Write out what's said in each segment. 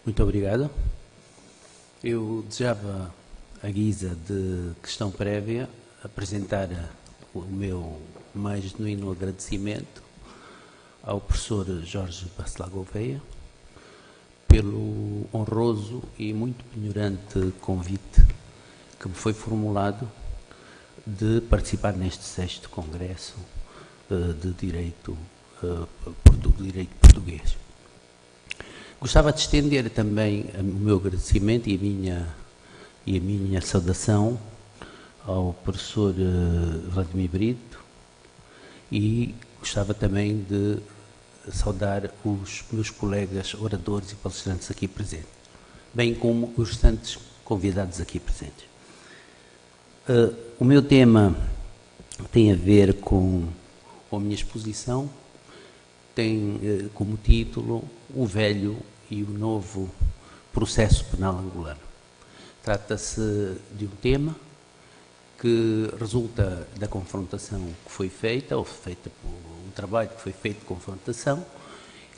Muito obrigado. Eu desejava, à guisa de questão prévia, apresentar o meu mais genuíno agradecimento ao professor Jorge Bacelar Gouveia pelo honroso e muito penhorante convite que me foi formulado de participar neste 6º Congresso de Direito Português. Gostava de estender também o meu agradecimento e a minha saudação ao professor Vladimir Brito e gostava também de saudar os meus colegas oradores e palestrantes aqui presentes, bem como os restantes convidados aqui presentes. O meu tema tem a ver com a minha exposição, tem como título O Velho e o Novo Processo Penal Angolano. Trata-se de um tema que resulta da confrontação que foi feita, ou feita por um trabalho que foi feito de confrontação,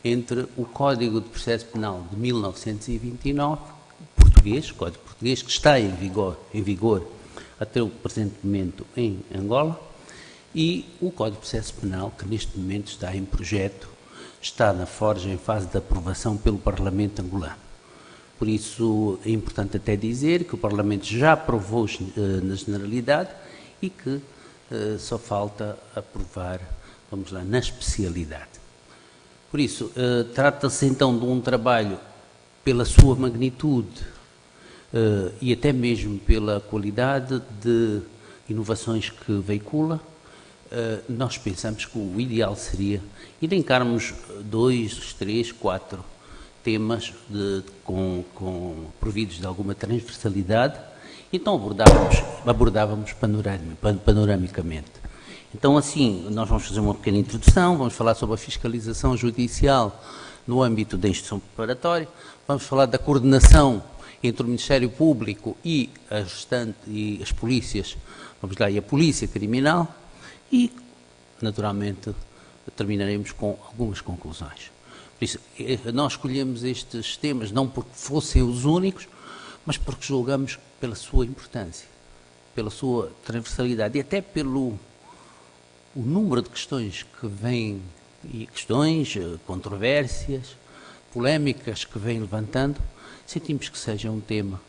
entre o Código de Processo Penal de 1929, português, Código Português, que está em vigor até o presente momento em Angola, e o Código de Processo Penal, que neste momento está em projeto, está na forja em fase de aprovação pelo Parlamento angolano. Por isso é importante até dizer que o Parlamento já aprovou na generalidade e que só falta aprovar, vamos lá, na especialidade. Por isso, trata-se então de um trabalho pela sua magnitude e até mesmo pela qualidade de inovações que veicula. Nós pensamos que o ideal seria elencarmos 2, 3, 4 temas providos de alguma transversalidade, então abordávamos panoramicamente. Então, assim, nós vamos fazer uma pequena introdução, vamos falar sobre a fiscalização judicial no âmbito da instrução preparatória, vamos falar da coordenação entre o Ministério Público e as polícias, vamos lá, e a Polícia Criminal, e, naturalmente, terminaremos com algumas conclusões. Por isso, nós escolhemos estes temas não porque fossem os únicos, mas porque julgamos pela sua importância, pela sua transversalidade e até pelo o número de questões que vêm, e questões, controvérsias, polémicas que vêm levantando, sentimos que seja um tema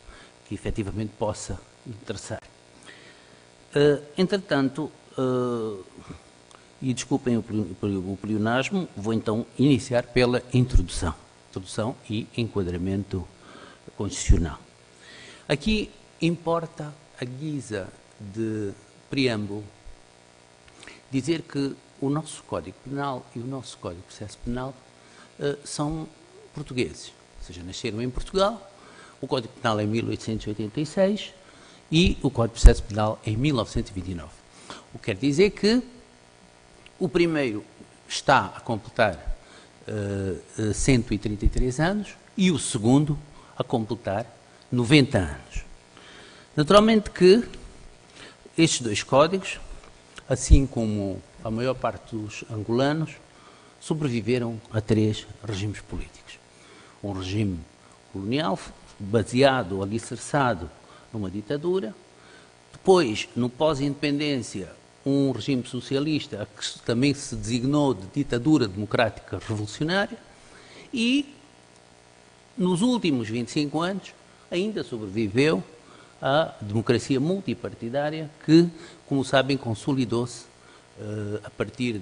que efetivamente possa interessar. Entretanto, e desculpem o pleonasmo, vou então iniciar pela introdução e enquadramento constitucional. Aqui importa, à guisa de preâmbulo, dizer que o nosso Código Penal e o nosso Código de Processo Penal são portugueses, ou seja, nasceram em Portugal. O Código Penal é em 1886 e o Código de Processo Penal em 1929. O que quer dizer que o primeiro está a completar 133 anos e o segundo a completar 90 anos. Naturalmente que estes dois códigos, assim como a maior parte dos angolanos, sobreviveram a 3 regimes políticos. Um regime colonial, baseado ou alicerçado numa ditadura, depois, no pós-independência, um regime socialista que também se designou de ditadura democrática revolucionária e, nos últimos 25 anos, ainda sobreviveu a democracia multipartidária que, como sabem, consolidou-se a partir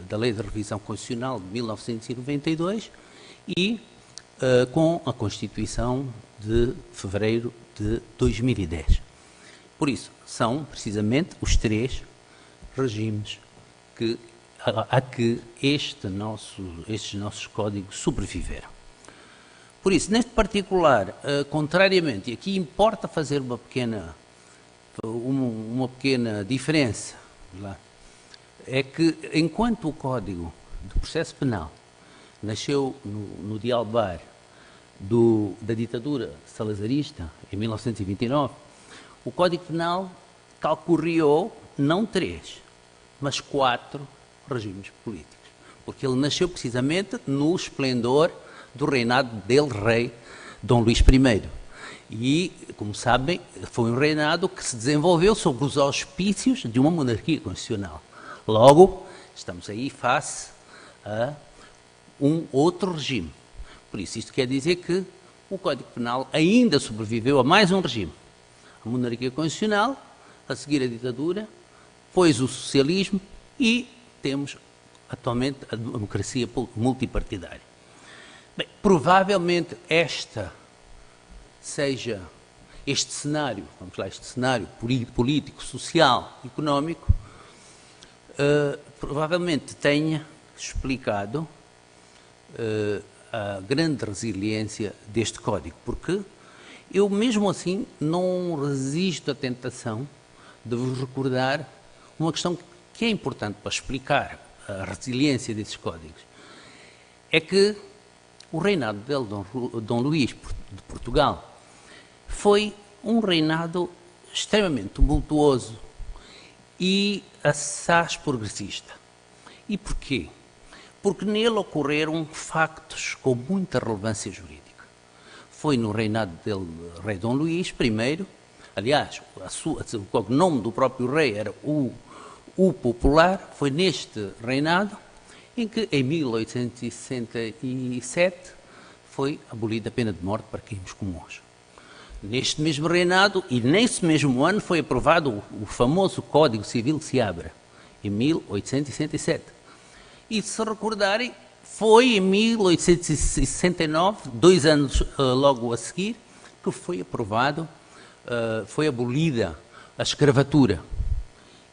da Lei de Revisão Constitucional de 1992 e com a Constituição de fevereiro de 2010. Por isso, são precisamente os 3 regimes a que estes nossos códigos sobreviveram. Por isso, neste particular, contrariamente, e aqui importa fazer uma pequena diferença, é que enquanto o Código de Processo Penal nasceu no dialbar da ditadura salazarista, em 1929, o Código Penal calcorreou não 3, mas 4 regimes políticos, porque ele nasceu precisamente no esplendor do reinado del rei Dom Luís I. E, como sabem, foi um reinado que se desenvolveu sob os auspícios de uma monarquia constitucional. Logo, estamos aí face a um outro regime. Por isso, isto quer dizer que o Código Penal ainda sobreviveu a mais um regime. A monarquia constitucional, a seguir a ditadura, depois o socialismo e temos atualmente a democracia multipartidária. Bem, provavelmente este cenário, vamos lá, este cenário político, social, económico, provavelmente tenha explicado a grande resiliência deste código, porque eu mesmo assim não resisto à tentação de vos recordar uma questão que é importante para explicar a resiliência desses códigos. É que o reinado de Dom Luís de Portugal foi um reinado extremamente tumultuoso e assaz progressista. E porquê? Porque nele ocorreram factos com muita relevância jurídica. Foi no reinado do rei Dom Luís I, aliás, o nome do próprio rei era o Popular, foi neste reinado em que, em 1867, foi abolida a pena de morte para crimes comuns. Neste mesmo reinado, e nesse mesmo ano, foi aprovado o famoso Código Civil de Seabra, em 1867. E, se recordarem, foi em 1869, 2 anos logo a seguir, que foi aprovado, foi abolida a escravatura.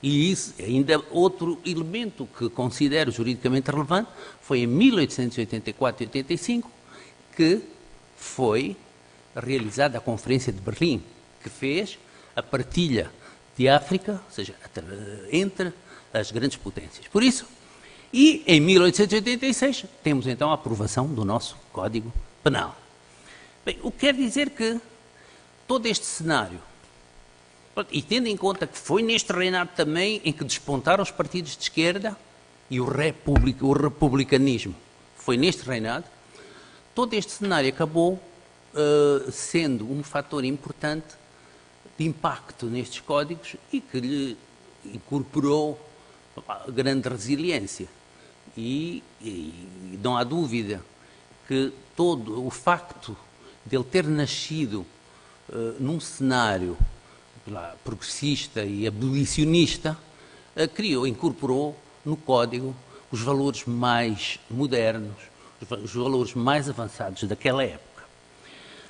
E isso, ainda outro elemento que considero juridicamente relevante, foi em 1884 e 85 que foi realizada a Conferência de Berlim, que fez a partilha de África, ou seja, entre as grandes potências. Por isso, e em 1886 temos então a aprovação do nosso Código Penal. Bem, o que quer dizer que todo este cenário, e tendo em conta que foi neste reinado também em que despontaram os partidos de esquerda e o republicanismo, foi neste reinado, todo este cenário acabou sendo um fator importante de impacto nestes códigos e que lhe incorporou grande resiliência. E não há dúvida que todo o facto de ele ter nascido num cenário progressista e abolicionista, incorporou no Código os valores mais modernos, os valores mais avançados daquela época.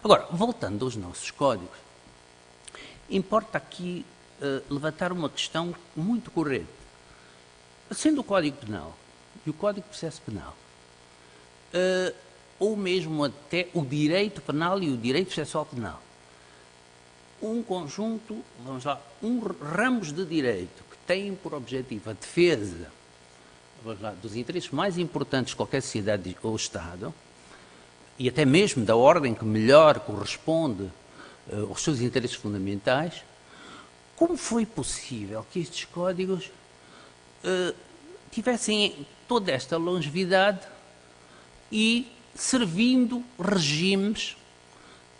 Agora, voltando aos nossos códigos, importa aqui levantar uma questão muito corrente. Sendo o Código Penal e o Código de Processo Penal, ou mesmo até o direito penal e o direito processual penal, um conjunto, ramos de direito que têm por objetivo a defesa dos interesses mais importantes de qualquer sociedade ou Estado, e até mesmo da ordem que melhor corresponde aos seus interesses fundamentais, como foi possível que estes códigos tivessem toda esta longevidade e servindo regimes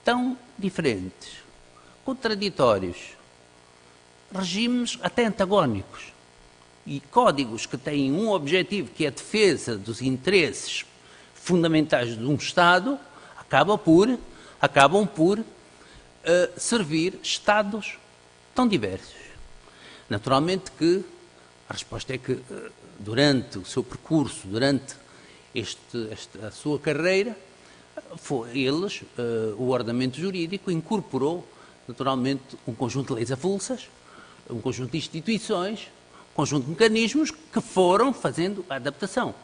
tão diferentes, contraditórios, regimes até antagónicos e códigos que têm um objetivo que é a defesa dos interesses fundamentais de um Estado, acabam por servir Estados tão diversos. Naturalmente que a resposta é que durante o seu percurso, durante a sua carreira, o ordenamento jurídico incorporou naturalmente um conjunto de leis avulsas, um conjunto de instituições, um conjunto de mecanismos que foram fazendo a adaptação.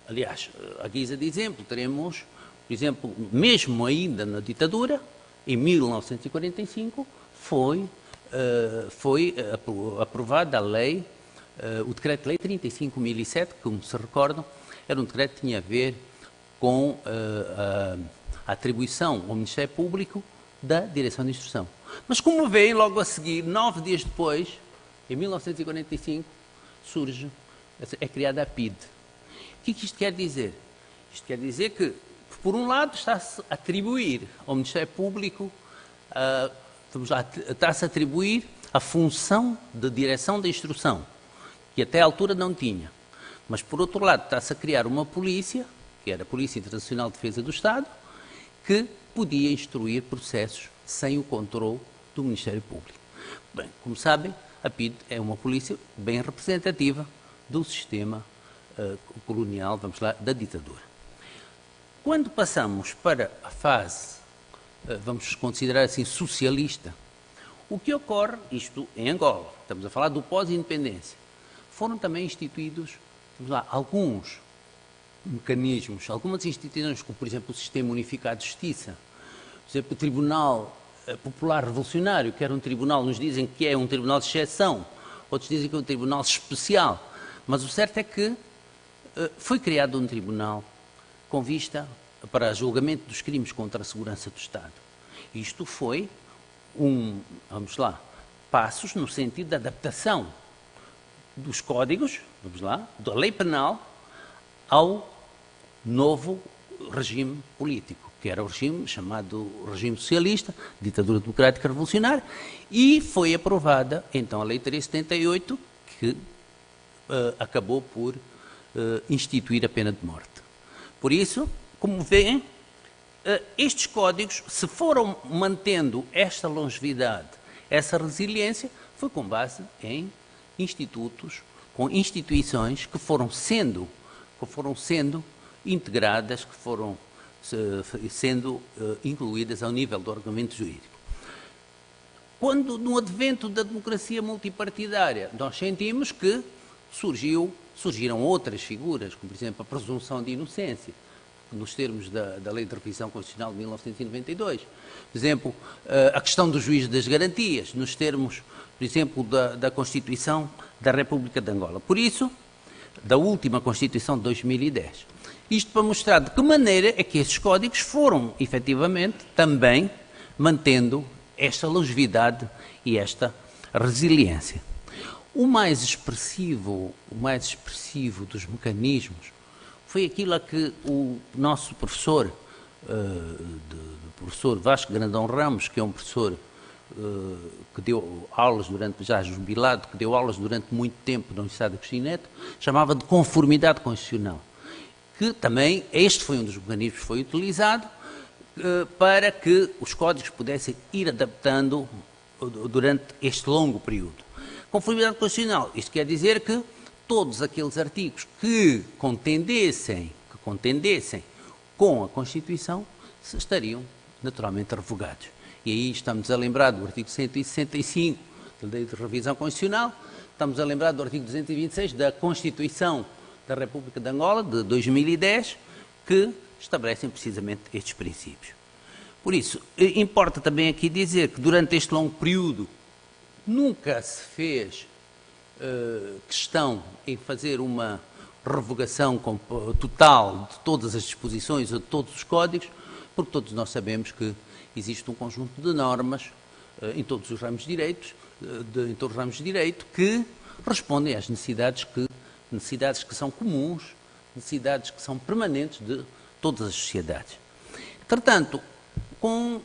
Aliás, à guisa de exemplo, teremos, por exemplo, mesmo ainda na ditadura, em 1945, foi aprovada a lei, o Decreto-Lei 35.007, como se recordam, era um decreto que tinha a ver com a atribuição ao Ministério Público da Direção de Instrução. Mas como veem, logo a seguir, 9 dias depois, em 1945, é criada a PIDE. O que isto quer dizer? Isto quer dizer que, por por um lado, está-se a atribuir ao Ministério Público, está-se a atribuir a função de direção da instrução, que até à altura não tinha. Mas, por outro lado, está-se a criar uma polícia, que era a Polícia Internacional de Defesa do Estado, que podia instruir processos sem o controle do Ministério Público. Bem, como sabem, a PIDE é uma polícia bem representativa do sistema colonial, vamos lá, da ditadura. Quando passamos para a fase, vamos considerar assim, socialista, o que ocorre, isto em Angola, estamos a falar do pós-independência, foram também instituídos, vamos lá, alguns mecanismos, algumas instituições, como por exemplo o Sistema Unificado de Justiça, por exemplo o Tribunal Popular Revolucionário, que era um tribunal, uns dizem que é um tribunal de exceção, outros dizem que é um tribunal especial, mas o certo é que foi criado um tribunal com vista para julgamento dos crimes contra a segurança do Estado. Isto foi vamos lá, passos no sentido da adaptação dos códigos, vamos lá, da lei penal ao novo regime político, que era o regime chamado regime socialista, ditadura democrática revolucionária, e foi aprovada então a Lei 378, que acabou por instituir a pena de morte. Por isso, como veem, estes códigos, se foram mantendo esta longevidade, essa resiliência, foi com base em institutos, com instituições que foram sendo integradas, que foram sendo incluídas ao nível do ordenamento jurídico. Quando, no advento da democracia multipartidária, nós sentimos que surgiram outras figuras, como, por exemplo, a presunção de inocência, nos termos da Lei de Revisão Constitucional de 1992. Por exemplo, a questão do juízo das garantias, nos termos, por exemplo, da Constituição da República de Angola. Por isso, da última Constituição de 2010. Isto para mostrar de que maneira é que estes códigos foram, efetivamente, também mantendo esta longevidade e esta resiliência. O mais expressivo dos mecanismos foi aquilo a que o nosso professor, professor Vasco Grandão Ramos, que é um professor que deu aulas durante, já jubilado, que deu aulas durante muito tempo na Universidade de Agostinho Neto, chamava de conformidade constitucional, que também este foi um dos mecanismos que foi utilizado para que os códigos pudessem ir adaptando durante este longo período. Conformidade constitucional, isto quer dizer que todos aqueles artigos que contendessem com a Constituição estariam naturalmente revogados. E aí estamos a lembrar do artigo 165 da Lei de Revisão Constitucional, estamos a lembrar do artigo 226 da Constituição da República de Angola, de 2010, que estabelecem precisamente estes princípios. Por isso, importa também aqui dizer que durante este longo período nunca se fez questão em fazer uma revogação total de todas as disposições ou de todos os códigos, porque todos nós sabemos que existe um conjunto de normas em todos os ramos de direito, que respondem às necessidades que são comuns, necessidades que são permanentes de todas as sociedades. Entretanto, com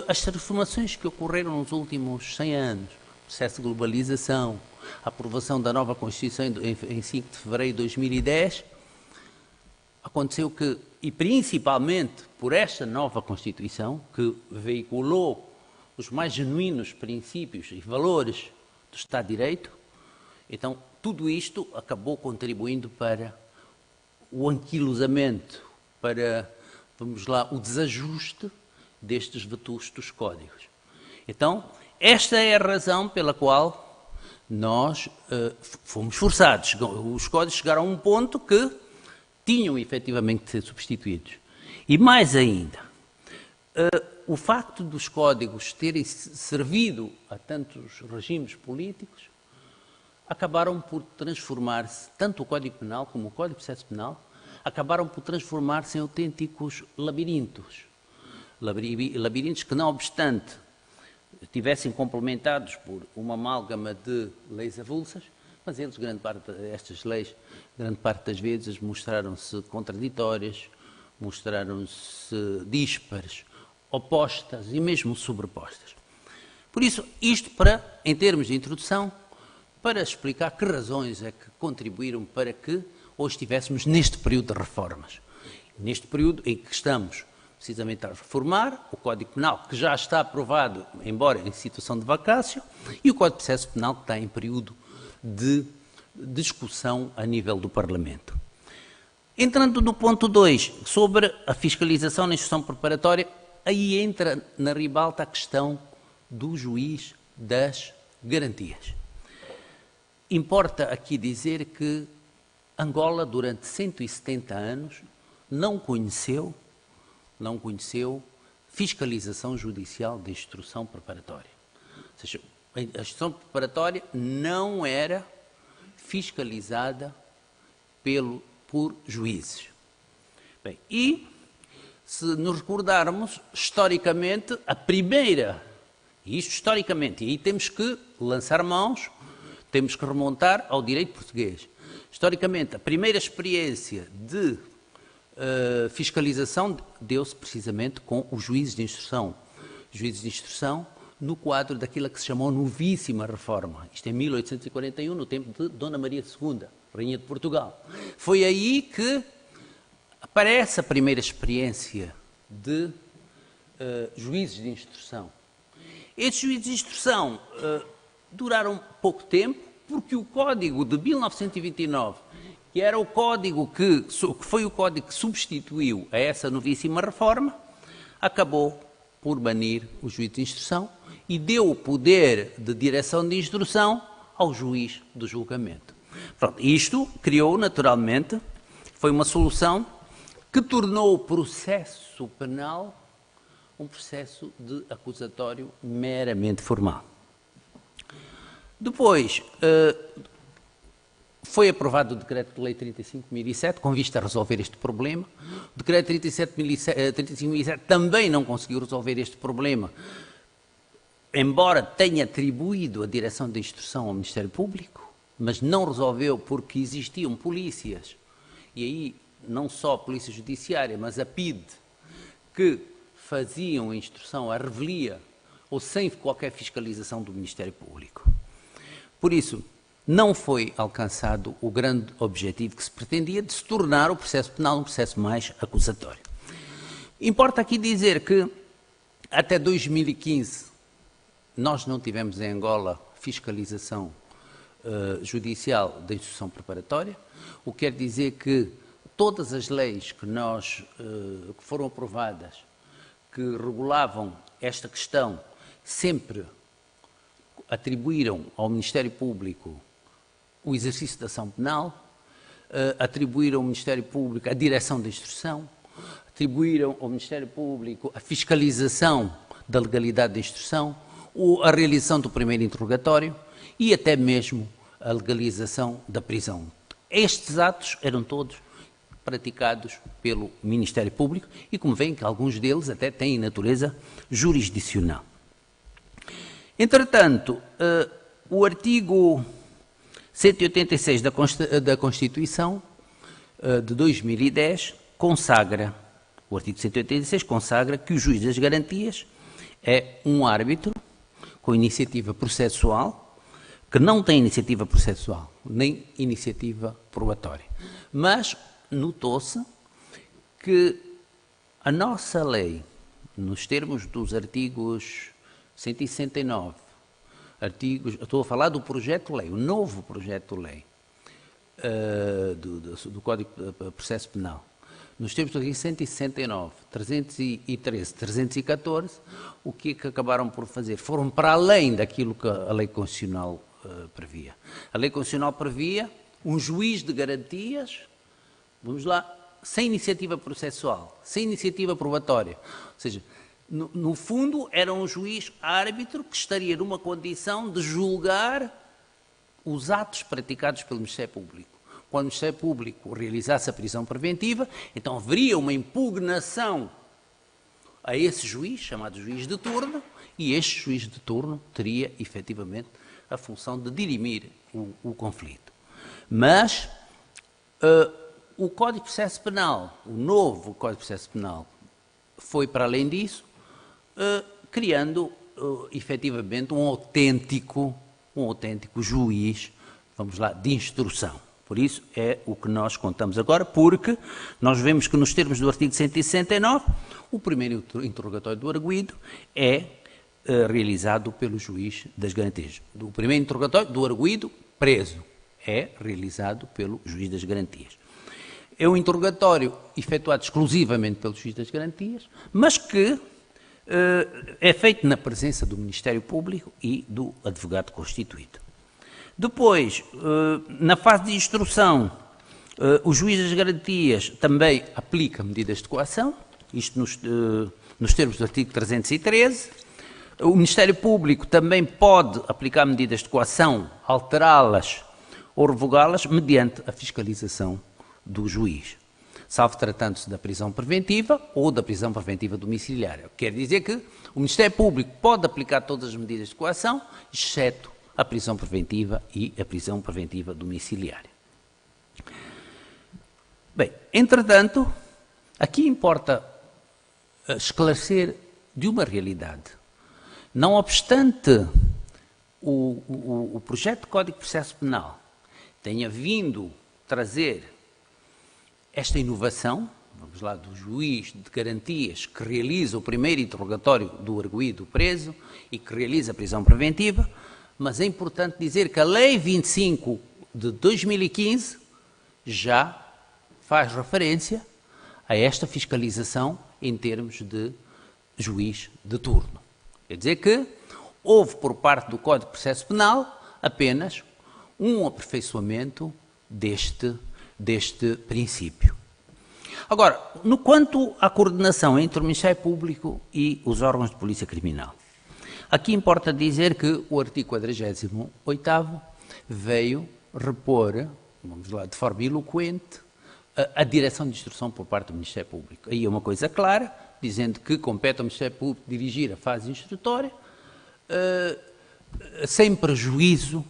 as transformações que ocorreram nos últimos 100 anos, o processo de globalização, a aprovação da nova Constituição em 5 de fevereiro de 2010, aconteceu que, e principalmente por esta nova Constituição, que veiculou os mais genuínos princípios e valores do Estado de Direito, então tudo isto acabou contribuindo para o anquilosamento, para, vamos lá, o desajuste destes vetustos códigos. Então, esta é a razão pela qual nós fomos forçados. Os códigos chegaram a um ponto que tinham efetivamente de ser substituídos. E mais ainda, o facto dos códigos terem servido a tantos regimes políticos acabaram por transformar-se, tanto o Código Penal como o Código de Processo Penal, acabaram por transformar-se em autênticos labirintos. Labirintos que, não obstante estivessem complementados por uma amálgama de leis avulsas, mas eles, estas leis, grande parte das vezes, mostraram-se contraditórias, mostraram-se díspares, opostas e mesmo sobrepostas. Por isso, isto para, em termos de introdução, para explicar que razões é que contribuíram para que hoje estivéssemos neste período de reformas. Neste período em que estamos precisamente a reformar o Código Penal, que já está aprovado, embora em situação de vacácio, e o Código de Processo Penal, que está em período de discussão a nível do Parlamento. Entrando no ponto 2, sobre a fiscalização na instrução preparatória, aí entra na ribalta a questão do juiz das garantias. Importa aqui dizer que Angola, durante 170 anos, não conheceu fiscalização judicial de instrução preparatória. Ou seja, a instrução preparatória não era fiscalizada por juízes. Bem, e, se nos recordarmos, historicamente, a primeira, e isto historicamente, e aí temos que lançar mãos, temos que remontar ao direito português. Historicamente, a primeira experiência de fiscalização deu-se precisamente com os juízes de instrução. Juízes de instrução no quadro daquilo que se chamou novíssima reforma. Isto em 1841, no tempo de Dona Maria II, Rainha de Portugal. Foi aí que aparece a primeira experiência de juízes de instrução. Estes juízes de instrução duraram pouco tempo, porque o Código de 1929, que era o código que foi o código que substituiu a essa novíssima reforma, acabou por banir o juiz de instrução e deu o poder de direção de instrução ao juiz do julgamento. Pronto, isto criou, naturalmente, foi uma solução que tornou o processo penal um processo de acusatório meramente formal. Depois, foi aprovado o Decreto de Lei 35.007, com vista a resolver este problema. O Decreto 35.007 também não conseguiu resolver este problema, embora tenha atribuído a direção da instrução ao Ministério Público, mas não resolveu porque existiam polícias, e aí não só a Polícia Judiciária, mas a PIDE, que faziam a instrução à revelia ou sem qualquer fiscalização do Ministério Público. Por isso, não foi alcançado o grande objetivo que se pretendia de se tornar o processo penal um processo mais acusatório. Importa aqui dizer que até 2015 nós não tivemos em Angola fiscalização judicial da instrução preparatória, o que quer dizer que todas as leis que foram aprovadas que regulavam esta questão sempre atribuíram ao Ministério Público o exercício da ação penal, atribuíram ao Ministério Público a direção da instrução, atribuíram ao Ministério Público a fiscalização da legalidade da instrução, a realização do primeiro interrogatório e até mesmo a legalização da prisão. Estes atos eram todos praticados pelo Ministério Público e, como veem, que alguns deles até têm natureza jurisdicional. Entretanto, o artigo 186 da Constituição de 2010 consagra, o artigo 186 consagra que o juiz das garantias é um árbitro com iniciativa processual, que não tem iniciativa processual, nem iniciativa probatória. Mas notou-se que a nossa lei, nos termos dos artigos 169, estou a falar do projeto-lei, o novo projeto-lei do Código de Processo Penal, nos termos do artigo 169, 313, 314, o que acabaram por fazer? Foram para além daquilo que a lei constitucional previa. A lei constitucional previa um juiz de garantias, vamos lá, sem iniciativa processual, sem iniciativa probatória, ou seja, no fundo era um juiz árbitro que estaria numa condição de julgar os atos praticados pelo Ministério Público. Quando o Ministério Público realizasse a prisão preventiva, então haveria uma impugnação a esse juiz, chamado juiz de turno, e este juiz de turno teria efetivamente a função de dirimir o conflito. Mas O Código de Processo Penal, o novo Código de Processo Penal, foi para além disso, criando efetivamente um autêntico juiz, vamos lá, de instrução. Por isso é o que nós contamos agora, porque nós vemos que nos termos do artigo 169, o primeiro interrogatório do arguido é realizado pelo juiz das garantias. O primeiro interrogatório do arguido preso é realizado pelo juiz das garantias. É um interrogatório efetuado exclusivamente pelo juiz das garantias, mas que é feito na presença do Ministério Público e do advogado constituído. Depois, na fase de instrução, o juiz das garantias também aplica medidas de coação, isto nos termos do artigo 313. O Ministério Público também pode aplicar medidas de coação, alterá-las ou revogá-las mediante a fiscalização do juiz, salvo tratando-se da prisão preventiva ou da prisão preventiva domiciliária. Quer dizer que o Ministério Público pode aplicar todas as medidas de coação, exceto a prisão preventiva e a prisão preventiva domiciliária. Bem, entretanto, aqui importa esclarecer de uma realidade. Não obstante o projeto de Código de Processo Penal tenha vindo trazer esta inovação, vamos lá, do juiz de garantias que realiza o primeiro interrogatório do arguido preso e que realiza a prisão preventiva, mas é importante dizer que a Lei 25 de 2015 já faz referência a esta fiscalização em termos de juiz de turno. Quer dizer que houve por parte do Código de Processo Penal apenas um aperfeiçoamento deste princípio. Agora, no quanto à coordenação entre o Ministério Público e os órgãos de polícia criminal, aqui importa dizer que o artigo 48º veio repor, vamos lá, de forma eloquente, a direção de instrução por parte do Ministério Público. Aí é uma coisa clara, dizendo que compete ao Ministério Público dirigir a fase instrutória, sem prejuízo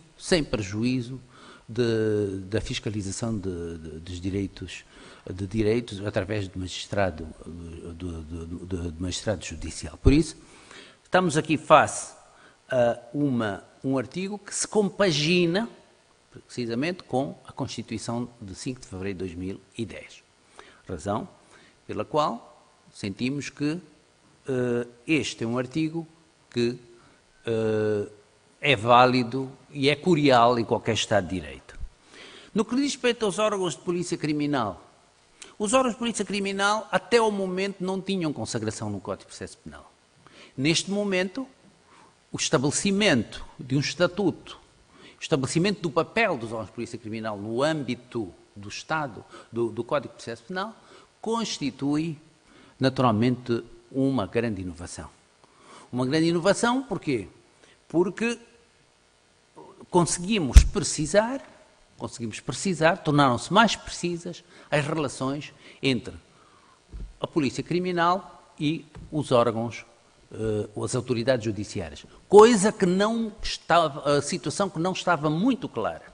da fiscalização de direitos através do magistrado, do magistrado judicial. Por isso, estamos aqui face a um artigo que se compagina precisamente com a Constituição de 5 de fevereiro de 2010. Razão pela qual sentimos que este é um artigo que é válido e é curial em qualquer Estado de Direito. No que diz respeito aos órgãos de polícia criminal, os órgãos de polícia criminal até ao momento não tinham consagração no Código de Processo Penal. Neste momento, o estabelecimento de um estatuto, o estabelecimento do papel dos órgãos de polícia criminal no âmbito do Estado, do Código de Processo Penal, constitui naturalmente uma grande inovação. Uma grande inovação porquê? Porque conseguimos precisar, tornaram-se mais precisas as relações entre a polícia criminal e os órgãos, as autoridades judiciárias. Coisa que não estava, a situação que não estava muito clara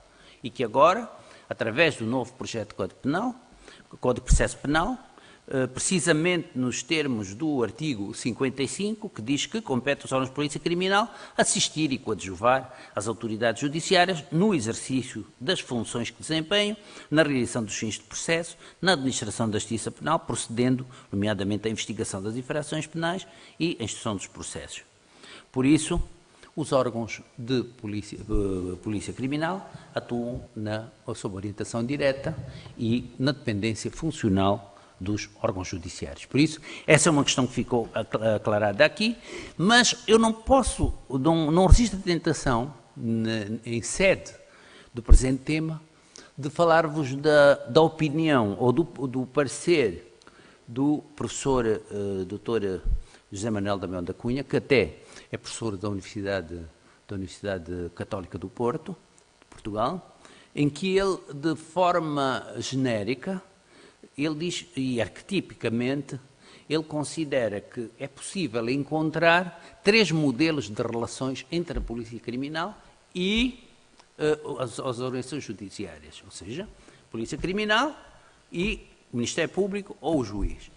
e que agora, através do novo projeto de Código de Processo Penal, precisamente nos termos do artigo 55, que diz que compete aos órgãos de polícia criminal assistir e coadjuvar as autoridades judiciárias no exercício das funções que desempenham, na realização dos fins de processo, na administração da justiça penal, procedendo, nomeadamente, à investigação das infrações penais e à instrução dos processos. Por isso, os órgãos de polícia criminal atuam sob orientação direta e na dependência funcional dos órgãos judiciários. Por isso, essa é uma questão que ficou aclarada aqui, mas eu não posso, não resisto à tentação, em sede do presente tema, de falar-vos da opinião ou do parecer do professor Dr. José Manuel Damião da Cunha, que até é professor da Universidade Católica do Porto, de Portugal, em que ele, de forma genérica, ele diz, e arquetipicamente, ele considera que é possível encontrar 3 modelos de relações entre a polícia criminal e as organizações judiciárias. Ou seja, a polícia criminal e o Ministério Público ou o juiz.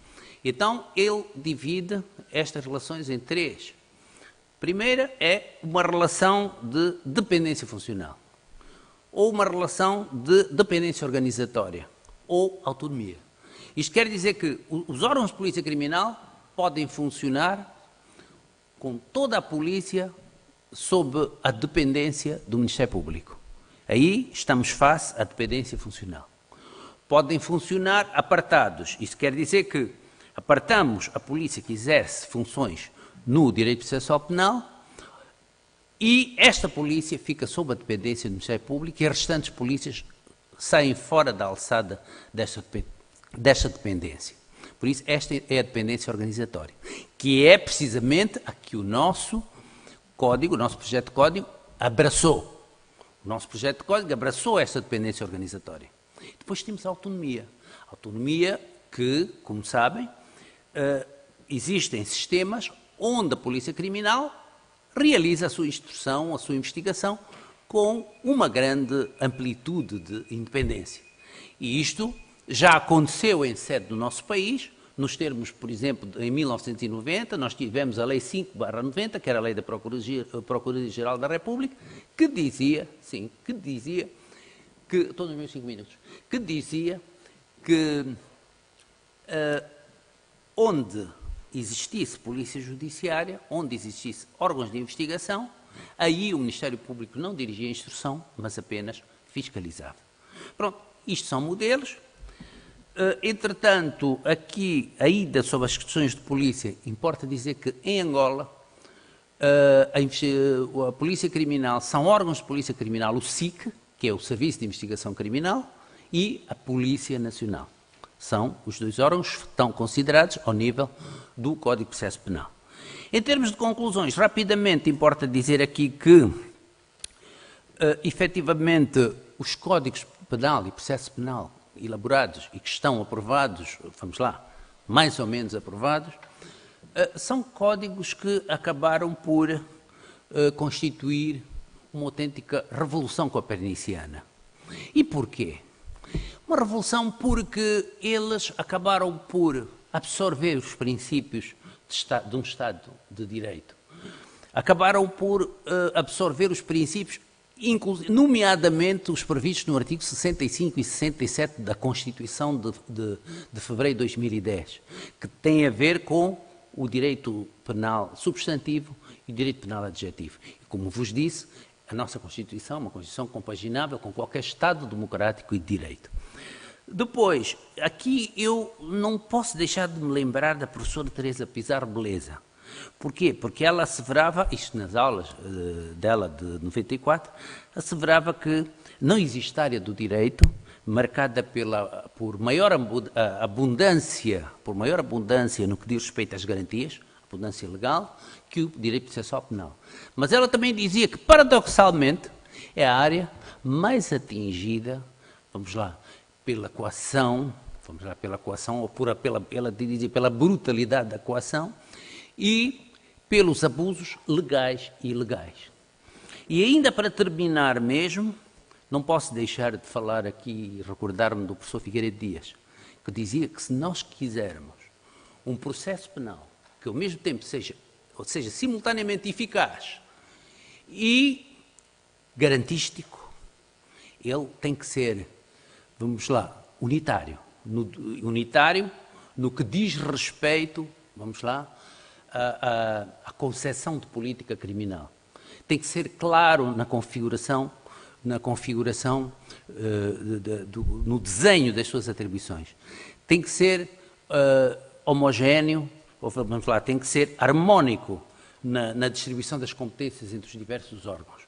Então, ele divide estas relações em três. Primeira é uma relação de dependência funcional, ou uma relação de dependência organizatória, ou autonomia. Isto quer dizer que os órgãos de polícia criminal podem funcionar com toda a polícia sob a dependência do Ministério Público. Aí estamos face à dependência funcional. Podem funcionar apartados. Isso quer dizer que apartamos a polícia que exerce funções no direito processual penal e esta polícia fica sob a dependência do Ministério Público e as restantes polícias saem fora da alçada desta dependência. Por isso, esta é a dependência organizatória, que é precisamente a que o nosso código, o nosso projeto de código, abraçou. O nosso projeto de código abraçou esta dependência organizatória. Depois temos a autonomia. A autonomia que, como sabem, existem sistemas onde a polícia criminal realiza a sua instrução, a sua investigação, com uma grande amplitude de independência. E isto já aconteceu em sede do nosso país, nos termos, por exemplo, em 1990, nós tivemos a Lei 5/90, que era a Lei da Procuradoria-Geral da República, que dizia, todos os meus 5 minutos, que dizia que onde existisse polícia judiciária, onde existisse órgãos de investigação, aí o Ministério Público não dirigia a instrução, mas apenas fiscalizava. Pronto, isto são modelos. Entretanto, aqui, ainda sobre as questões de polícia, importa dizer que em Angola a polícia criminal, são órgãos de polícia criminal, o SIC, que é o Serviço de Investigação Criminal, e a Polícia Nacional. São os dois órgãos que estão considerados ao nível do Código de Processo Penal. Em termos de conclusões, rapidamente importa dizer aqui que, efetivamente, os códigos penal e processo penal elaborados e que estão aprovados, vamos lá, mais ou menos aprovados, são códigos que acabaram por constituir uma autêntica revolução coperniciana. E porquê? Uma revolução porque eles acabaram por absorver os princípios de um Estado de Direito. Acabaram por absorver os princípios, nomeadamente os previstos no artigo 65 e 67 da Constituição de fevereiro de 2010, que tem a ver com o direito penal substantivo e o direito penal adjetivo. E como vos disse, a nossa Constituição é uma Constituição compaginável com qualquer Estado democrático e de direito. Depois, aqui eu não posso deixar de me lembrar da professora Teresa Pizarro Beleza. Porquê? Porque ela asseverava, isto nas aulas dela de 94, asseverava que não existe área do direito marcada por maior abundância no que diz respeito às garantias, abundância legal, que o direito processual penal. Mas ela também dizia que, paradoxalmente, é a área mais atingida, vamos lá, pela coação, ou ela dizia pela brutalidade da coação e pelos abusos legais e ilegais. E ainda para terminar mesmo, não posso deixar de falar aqui e recordar-me do professor Figueiredo Dias, que dizia que se nós quisermos um processo penal que ao mesmo tempo seja simultaneamente eficaz e garantístico, ele tem que ser, vamos lá, unitário no que diz respeito, vamos lá, à concepção de política criminal. Tem que ser claro na configuração, no desenho das suas atribuições. Tem que ser homogéneo, ou vamos lá, tem que ser harmónico na distribuição das competências entre os diversos órgãos.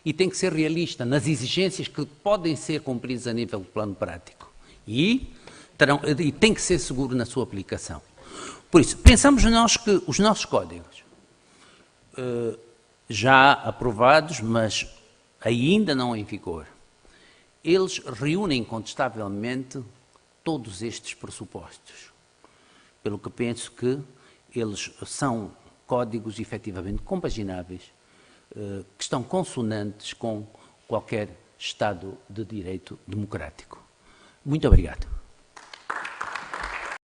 E tem que ser realista nas exigências que podem ser cumpridas a nível do plano prático. E tem que ser seguro na sua aplicação. Por isso, pensamos nós que os nossos códigos, já aprovados, mas ainda não em vigor, eles reúnem incontestavelmente todos estes pressupostos. Pelo que penso que eles são códigos efetivamente compagináveis, que estão consonantes com qualquer Estado de Direito democrático. Muito obrigado.